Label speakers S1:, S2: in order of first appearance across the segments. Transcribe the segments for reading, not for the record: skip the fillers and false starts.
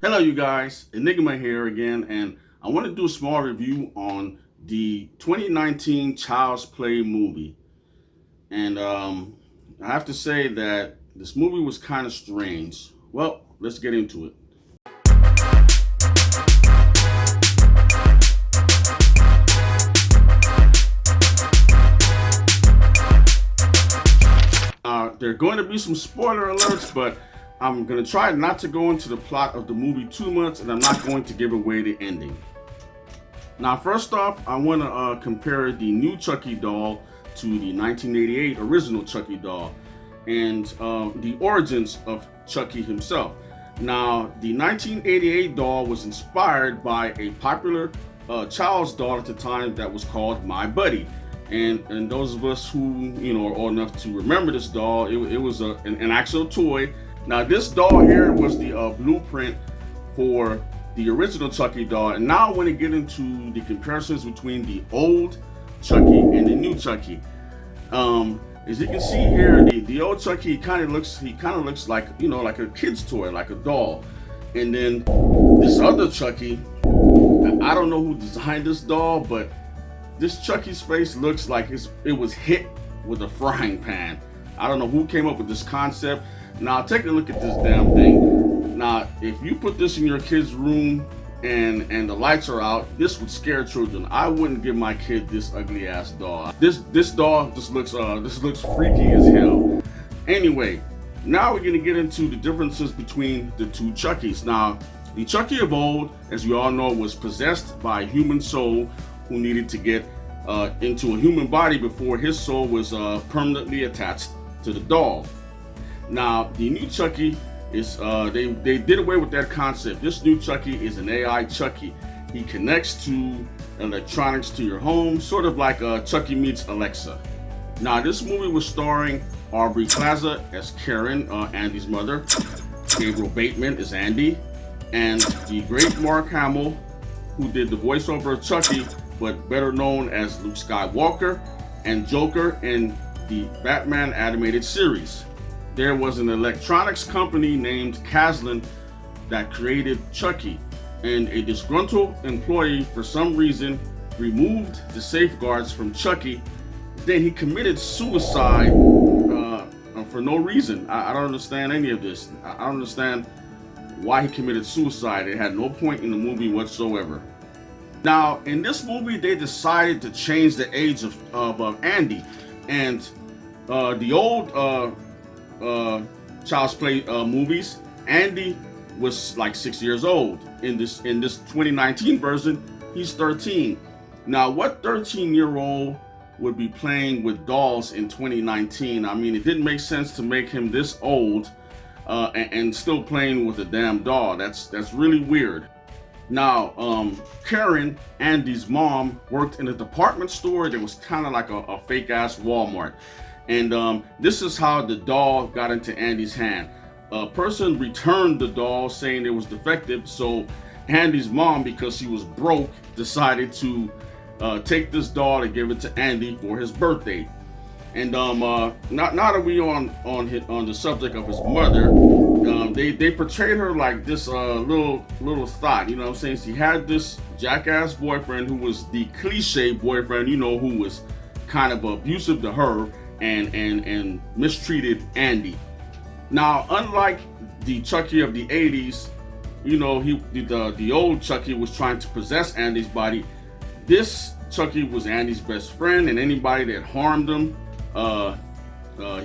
S1: Hello, you guys. Enigma here again, and I want to do a small review on the 2019 Child's Play movie. And I have to say that this movie was kind of strange. Well, let's get into it. There are going to be some spoiler alerts, but I'm going to try not to go into the plot of the movie too much, and I'm not going to give away the ending. Now, first off, I want to compare the new Chucky doll to the 1988 original Chucky doll and the origins of Chucky himself. Now, the 1988 doll was inspired by a popular child's doll at the time that was called My Buddy. And those of us who are old enough to remember this doll, it was an actual toy. Now, this doll here was the blueprint for the original Chucky doll, and now I want to get into the comparisons between the old Chucky and the new Chucky. As you can see here, the old Chucky kind of looks like like a kid's toy, like a doll, and then this other Chucky, I don't know who designed this doll, but this Chucky's face looks like it was hit with a frying pan. I don't know who came up with this concept. Now take a look at this damn thing. Now, if you put this in your kid's room and the lights are out, this would scare children. I wouldn't give my kid this ugly ass doll. This doll just looks freaky as hell. Anyway, now we're gonna get into the differences between the two Chuckies. Now, the Chucky of old, as we all know, was possessed by a human soul who needed to get into a human body before his soul was permanently attached to the doll. Now, the new Chucky is they did away with that concept. This new Chucky is an AI Chucky. He connects to electronics to your home, sort of like Chucky meets Alexa. Now, this movie was starring Aubrey Plaza as Karen, Andy's mother. Gabriel Bateman is Andy, and the great Mark Hamill, who did the voiceover of Chucky, but better known as Luke Skywalker and Joker in the Batman animated series. There was an electronics company named Caslin that created Chucky, and a disgruntled employee for some reason removed the safeguards from Chucky. Then he committed suicide for no reason. I don't understand any of this. I don't understand why he committed suicide. It had no point in the movie whatsoever. Now, in this movie, they decided to change the age of Andy, and the old Child's Play movies, Andy was like 6 years old. In this 2019 version, he's 13. Now, what 13-year-old would be playing with dolls in 2019? I mean, it didn't make sense to make him this old and still playing with a damn doll. That's really weird. Now, Karen, Andy's mom, worked in a department store that was kind of like a fake-ass Walmart. And this is how the doll got into Andy's hand. A person returned the doll saying it was defective, so Andy's mom, because she was broke, decided to take this doll and give it to Andy for his birthday. And now that we on the subject of his mother, they portrayed her like this little thought. You know what I'm saying? She had this jackass boyfriend who was the cliche boyfriend, who was kind of abusive to her and mistreated Andy. Now, unlike the Chucky of the 80s, the old Chucky was trying to possess Andy's body. This Chucky was Andy's best friend, and anybody that harmed him,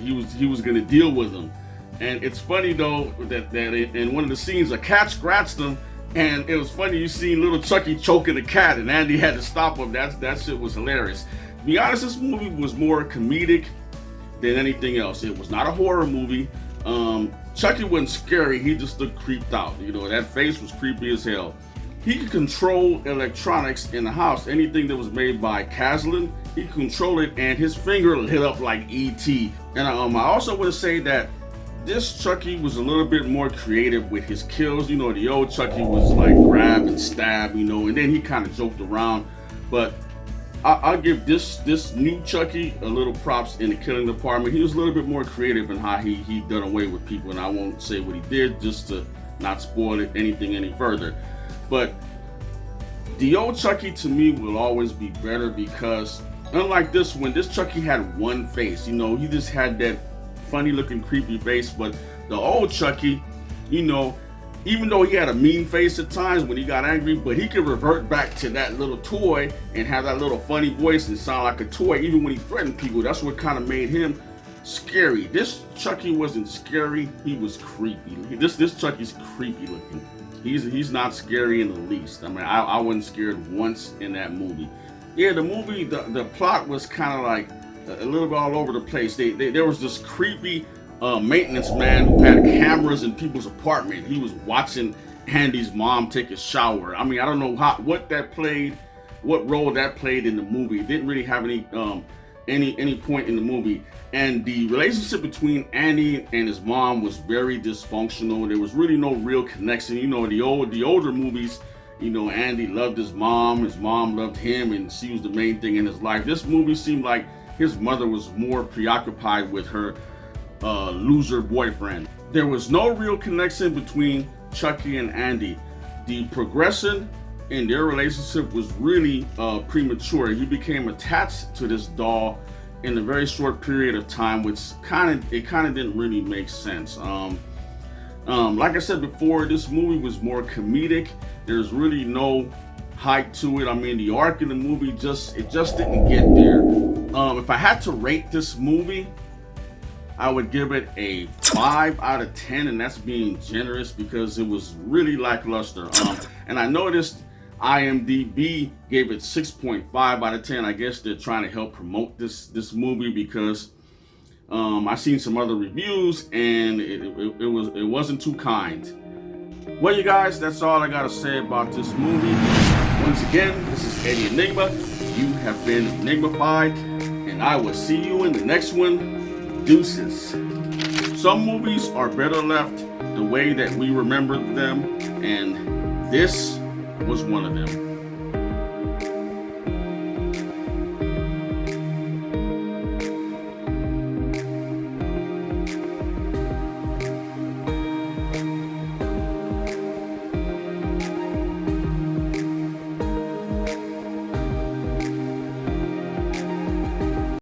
S1: he was gonna deal with them. And it's funny though that in one of the scenes, a cat scratched him, and it was funny. You see little Chucky choking the cat, and Andy had to stop him. That shit was hilarious. To be honest, this movie was more comedic than anything else. It was not a horror movie. Chucky wasn't scary. He just looked creeped out. That face was creepy as hell. He could control electronics in the house. Anything that was made by Caslin, he could control it, and his finger lit up like E.T. And I also want to say that this Chucky was a little bit more creative with his kills. The old Chucky was like grab and stab, and then he kind of joked around. But I'll give this new Chucky a little props in the killing department. He was a little bit more creative in how he done away with people, and I won't say what he did just to not spoil it anything any further. But the old Chucky to me will always be better because unlike this one, this Chucky had one face. You know, he just had that funny looking creepy face. But the old Chucky, you know, even though he had a mean face at times when he got angry, but he could revert back to that little toy and have that little funny voice and sound like a toy even when he threatened people. That's what kind of made him scary. This Chucky wasn't scary, he was creepy. This Chucky's creepy looking. He's not scary in the least. I mean, I wasn't scared once in that movie. Yeah, the movie, the plot was kind of like a little bit all over the place. There was this creepy maintenance man who had cameras in people's apartment. He was watching Andy's mom take a shower. I mean, I don't know what role that played in the movie. It didn't really have any point in the movie. And the relationship between Andy and his mom was very dysfunctional. There was really no real connection. You know, the older movies, you know, Andy loved his mom loved him, and she was the main thing in his life. This movie seemed like his mother was more preoccupied with her loser boyfriend. There was no real connection between Chucky and Andy. The progression in their relationship was really premature. He became attached to this doll in a very short period of time, which kind of didn't really make sense. Like I said before, this movie was more comedic. There's really no height to it. I mean, the arc in the movie just didn't get there. If I had to rate this movie, I would give it a 5 out of 10, and that's being generous because it was really lackluster. And I noticed IMDb gave it 6.5 out of 10. I guess they're trying to help promote this movie because I seen some other reviews and it wasn't too kind. Well, you guys, that's all I gotta say about this movie. Once again, this is Eddie Enigma. You have been Enigma-fied, and I will see you in the next one. Deuces. Some movies are better left the way that we remember them, and this was one of them.